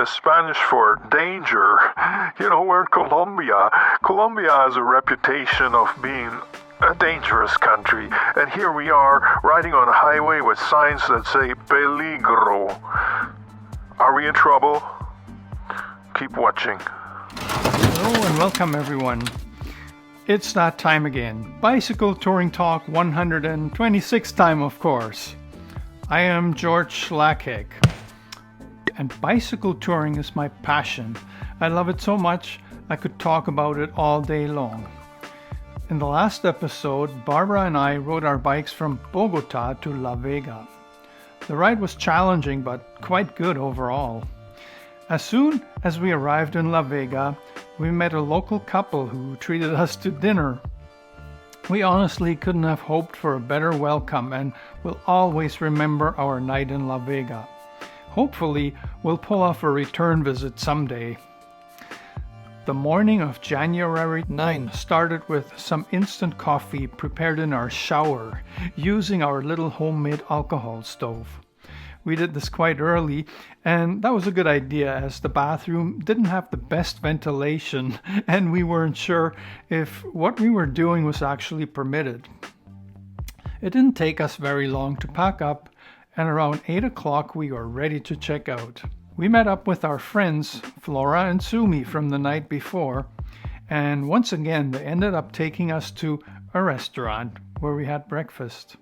is Spanish for danger. You know, we're in Colombia. Colombia has a reputation of being a dangerous country. And here we are, riding on a highway with signs that say peligro. Are we in trouble? Keep watching. Hello and welcome everyone. It's that time again. Bicycle Touring Talk 126th time, of course. I am George Schlacek, and bicycle touring is my passion. I love it so much I could talk about it all day long. In the last episode, Barbara and I rode our bikes from Bogota to La Vega. The ride was challenging but quite good overall. As soon as we arrived in La Vega, we met a local couple who treated us to dinner. We honestly couldn't have hoped for a better welcome and will always remember our night in La Vega. Hopefully, we'll pull off a return visit someday. The morning of January 9 started with some instant coffee prepared in our shower using our little homemade alcohol stove. We did this quite early, and that was a good idea as the bathroom didn't have the best ventilation and we weren't sure if what we were doing was actually permitted. It didn't take us very long to pack up, and around 8 o'clock we were ready to check out. We met up with our friends Flora and Sumi from the night before, and once again they ended up taking us to a restaurant where we had breakfast.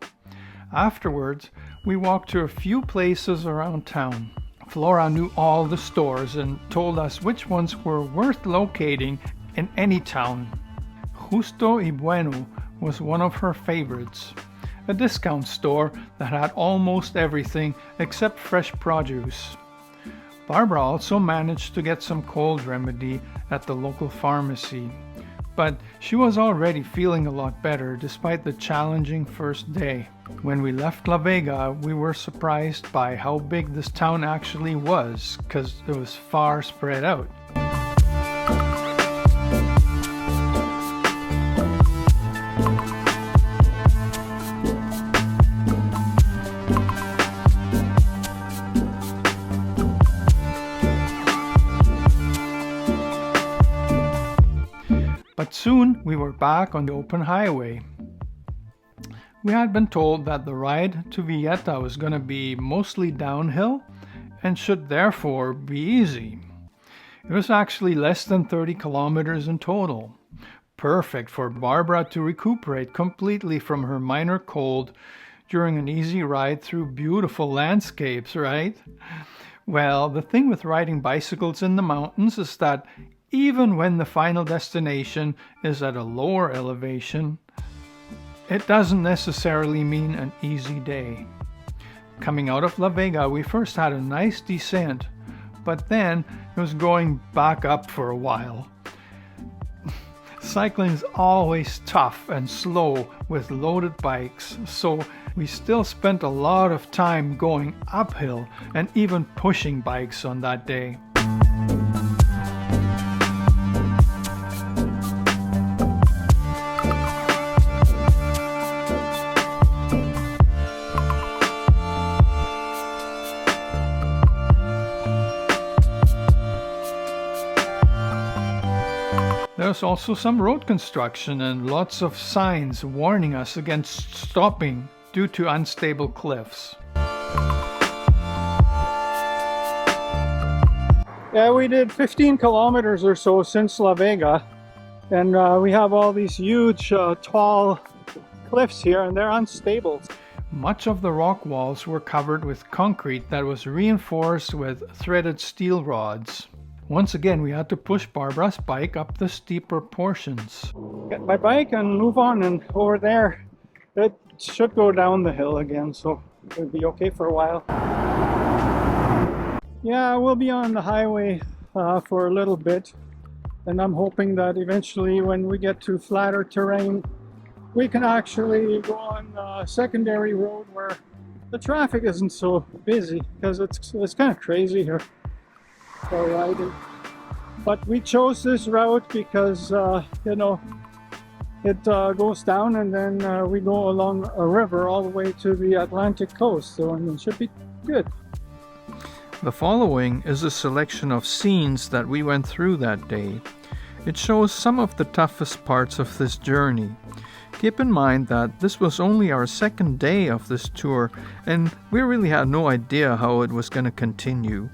Afterwards, we walked to a few places around town. Flora knew all the stores and told us which ones were worth locating in any town. Justo y Bueno was one of her favorites, a discount store that had almost everything except fresh produce. Barbara also managed to get some cold remedy at the local pharmacy, but she was already feeling a lot better despite the challenging first day. When we left La Vega, we were surprised by how big this town actually was, because it was far spread out. But soon we were back on the open highway. We had been told that the ride to Villetta was going to be mostly downhill and should therefore be easy. It was actually less than 30 kilometers in total. Perfect for Barbara to recuperate completely from her minor cold during an easy ride through beautiful landscapes, right? Well, the thing with riding bicycles in the mountains is that even when the final destination is at a lower elevation, it doesn't necessarily mean an easy day. Coming out of La Vega, we first had a nice descent, but then it was going back up for a while. Cycling is always tough and slow with loaded bikes, so we still spent a lot of time going uphill and even pushing bikes on that day. There's also some road construction and lots of signs warning us against stopping due to unstable cliffs. Yeah, we did 15 kilometers or so since La Vega, and we have all these huge tall cliffs here, and they're unstable. Much of the rock walls were covered with concrete that was reinforced with threaded steel rods. Once again, we had to push Barbara's bike up the steeper portions. Get my bike and move on, and over there it should go down the hill again, so it'll be okay for a while. Yeah, we'll be on the highway for a little bit, and I'm hoping that eventually when we get to flatter terrain, we can actually go on a secondary road where the traffic isn't so busy, because it's kind of crazy here for riding. But we chose this route because you know, it goes down and then we go along a river all the way to the Atlantic coast, so it should be good. The following is a selection of scenes that we went through that day. It shows some of the toughest parts of this journey. Keep in mind that this was only our second day of this tour, and we really had no idea how it was going to continue.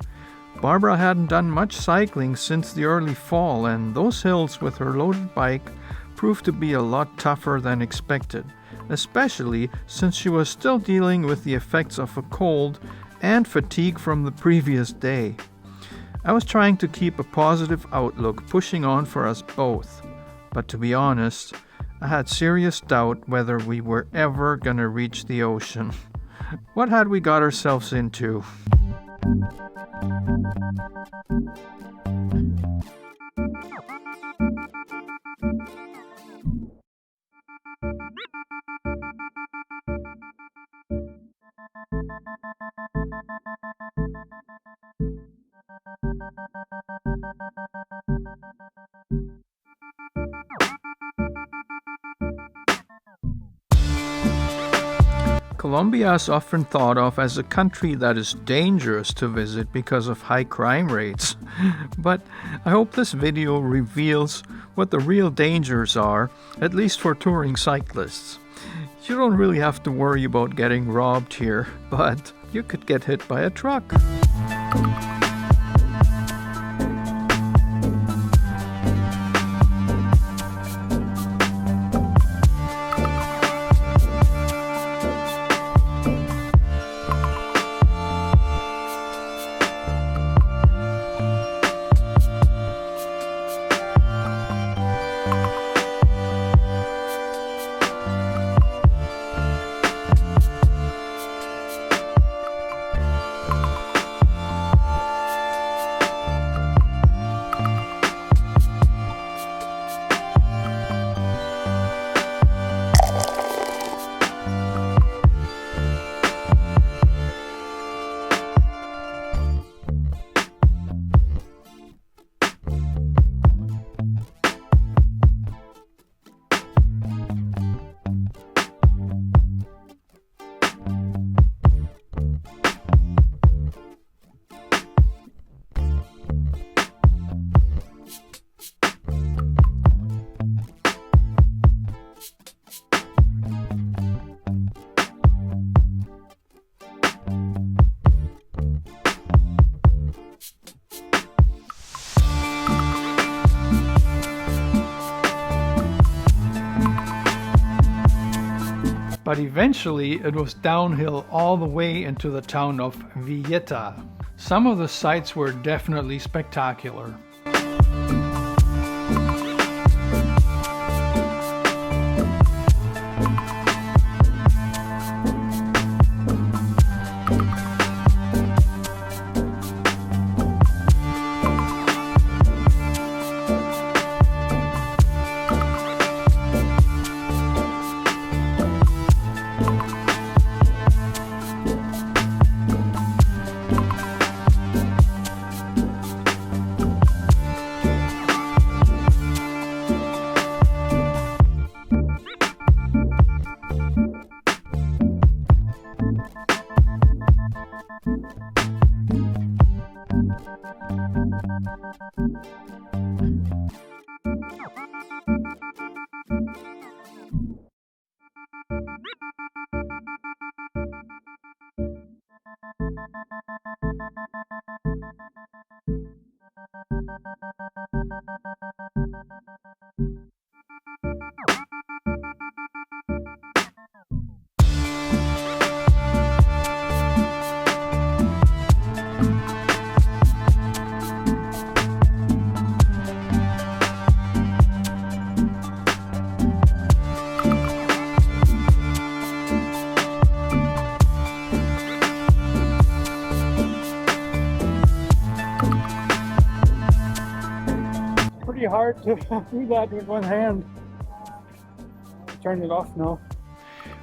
Barbara hadn't done much cycling since the early fall, and those hills with her loaded bike proved to be a lot tougher than expected, especially since she was still dealing with the effects of a cold and fatigue from the previous day. I was trying to keep a positive outlook, pushing on for us both, but to be honest, I had serious doubt whether we were ever gonna reach the ocean. What had we got ourselves into? Colombia is often thought of as a country that is dangerous to visit because of high crime rates. But I hope this video reveals what the real dangers are, at least for touring cyclists. You don't really have to worry about getting robbed here, but you could get hit by a truck. But eventually it was downhill all the way into the town of Villetta. Some of the sights were definitely spectacular. Hard to do that with one hand. Turn it off now.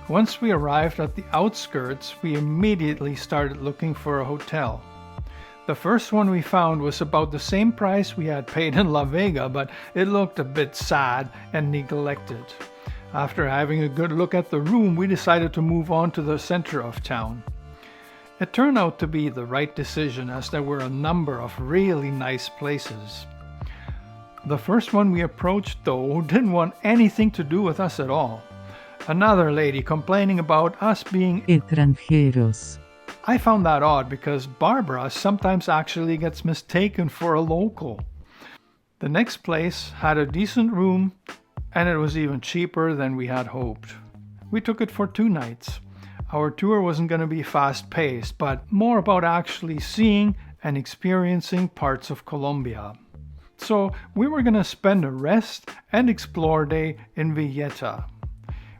Once we arrived at the outskirts, we immediately started looking for a hotel. The first one we found was about the same price we had paid in La Vega, but it looked a bit sad and neglected. After having a good look at the room, we decided to move on to the center of town. It turned out to be the right decision as there were a number of really nice places. The first one we approached, though, didn't want anything to do with us at all. Another lady complaining about us being extranjeros. I found that odd because Barbara sometimes actually gets mistaken for a local. The next place had a decent room and it was even cheaper than we had hoped. We took it for 2 nights. Our tour wasn't going to be fast-paced, but more about actually seeing and experiencing parts of Colombia. So we were going to spend a rest and explore day in Villetta.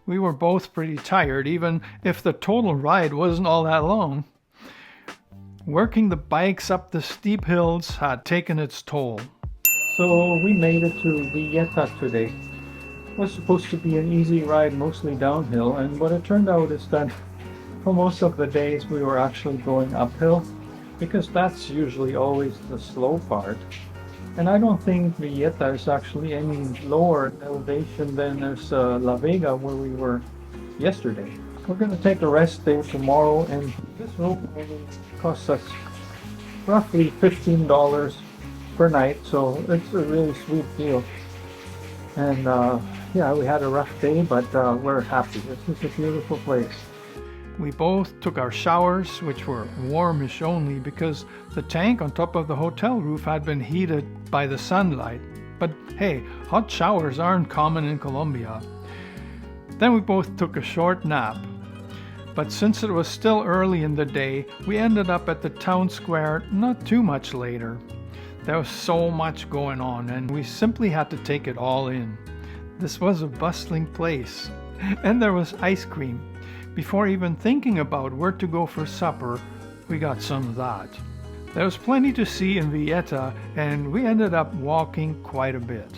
We were both pretty tired, even if the total ride wasn't all that long. Working the bikes up the steep hills had taken its toll. So we made it to Villetta today. It was supposed to be an easy ride, mostly downhill, and what it turned out is that for most of the days we were actually going uphill, because that's usually always the slow part. And I don't think Villetta is actually any lower in elevation than there's La Vega where we were yesterday. We're going to take a rest day tomorrow, and this room costs us roughly $15 per night, so it's a really sweet deal. And yeah, we had a rough day, but we're happy. This is a beautiful place. We both took our showers, which were warmish only because the tank on top of the hotel roof had been heated by the sunlight. But hey, hot showers aren't common in Colombia. Then we both took a short nap. But since it was still early in the day, we ended up at the town square not too much later. There was so much going on and we simply had to take it all in. This was a bustling place. And there was ice cream. Before even thinking about where to go for supper, we got some of that. There was plenty to see in Villetta, and we ended up walking quite a bit.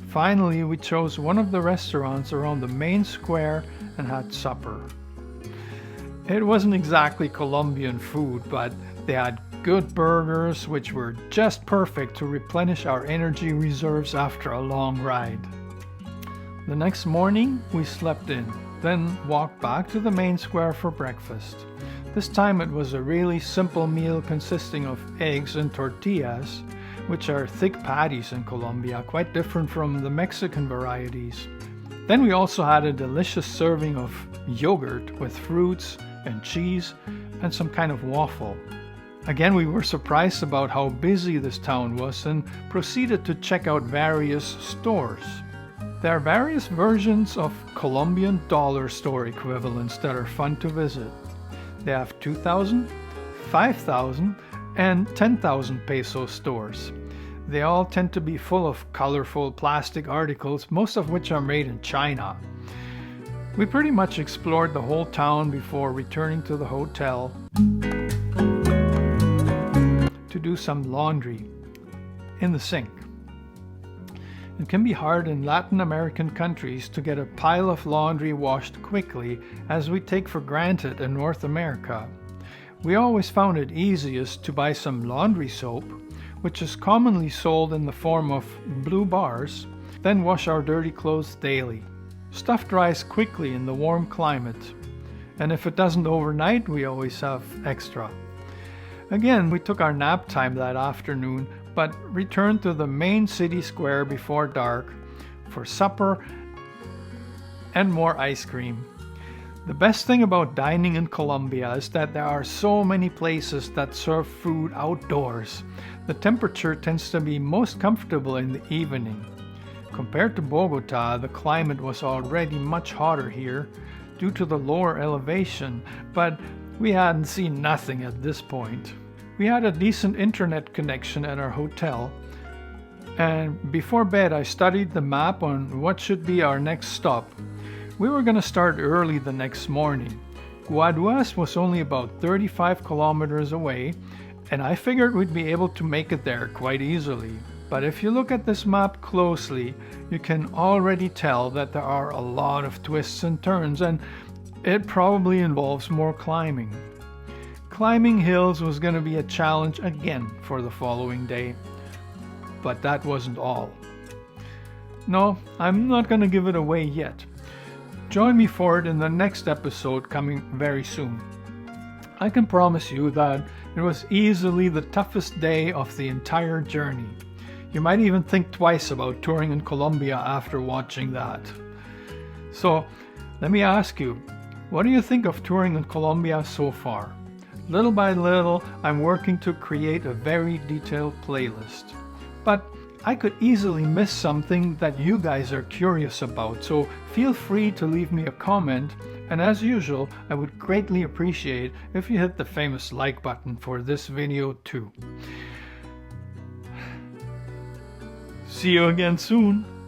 Finally, we chose one of the restaurants around the main square and had supper. It wasn't exactly Colombian food, but they had good burgers, which were just perfect to replenish our energy reserves after a long ride. The next morning, we slept in, then walked back to the main square for breakfast. This time it was a really simple meal consisting of eggs and tortillas, which are thick patties in Colombia, quite different from the Mexican varieties. Then we also had a delicious serving of yogurt with fruits and cheese and some kind of waffle. Again, we were surprised about how busy this town was and proceeded to check out various stores. There are various versions of Colombian dollar store equivalents that are fun to visit. They have 2,000, 5,000, and 10,000 peso stores. They all tend to be full of colorful plastic articles, most of which are made in China. We pretty much explored the whole town before returning to the hotel to do some laundry in the sink. It can be hard in Latin American countries to get a pile of laundry washed quickly, as we take for granted in North America. We always found it easiest to buy some laundry soap, which is commonly sold in the form of blue bars, then wash our dirty clothes daily. Stuff dries quickly in the warm climate, and if it doesn't overnight, we always have extra. Again, we took our nap time that afternoon, but returned to the main city square before dark for supper and more ice cream. The best thing about dining in Colombia is that there are so many places that serve food outdoors. The temperature tends to be most comfortable in the evening. Compared to Bogota, the climate was already much hotter here due to the lower elevation, but we hadn't seen nothing at this point. We had a decent internet connection at our hotel, and before bed I studied the map on what should be our next stop. We were going to start early the next morning. Guaduas was only about 35 kilometers away, and I figured we'd be able to make it there quite easily. But if you look at this map closely, you can already tell that there are a lot of twists and turns, and it probably involves more climbing. Climbing hills was going to be a challenge again for the following day. But that wasn't all. No, I'm not going to give it away yet. Join me for it in the next episode coming very soon. I can promise you that it was easily the toughest day of the entire journey. You might even think twice about touring in Colombia after watching that. So, let me ask you, what do you think of touring in Colombia so far? Little by little, I'm working to create a very detailed playlist. But I could easily miss something that you guys are curious about, so feel free to leave me a comment, and as usual, I would greatly appreciate if you hit the famous like button for this video too. See you again soon!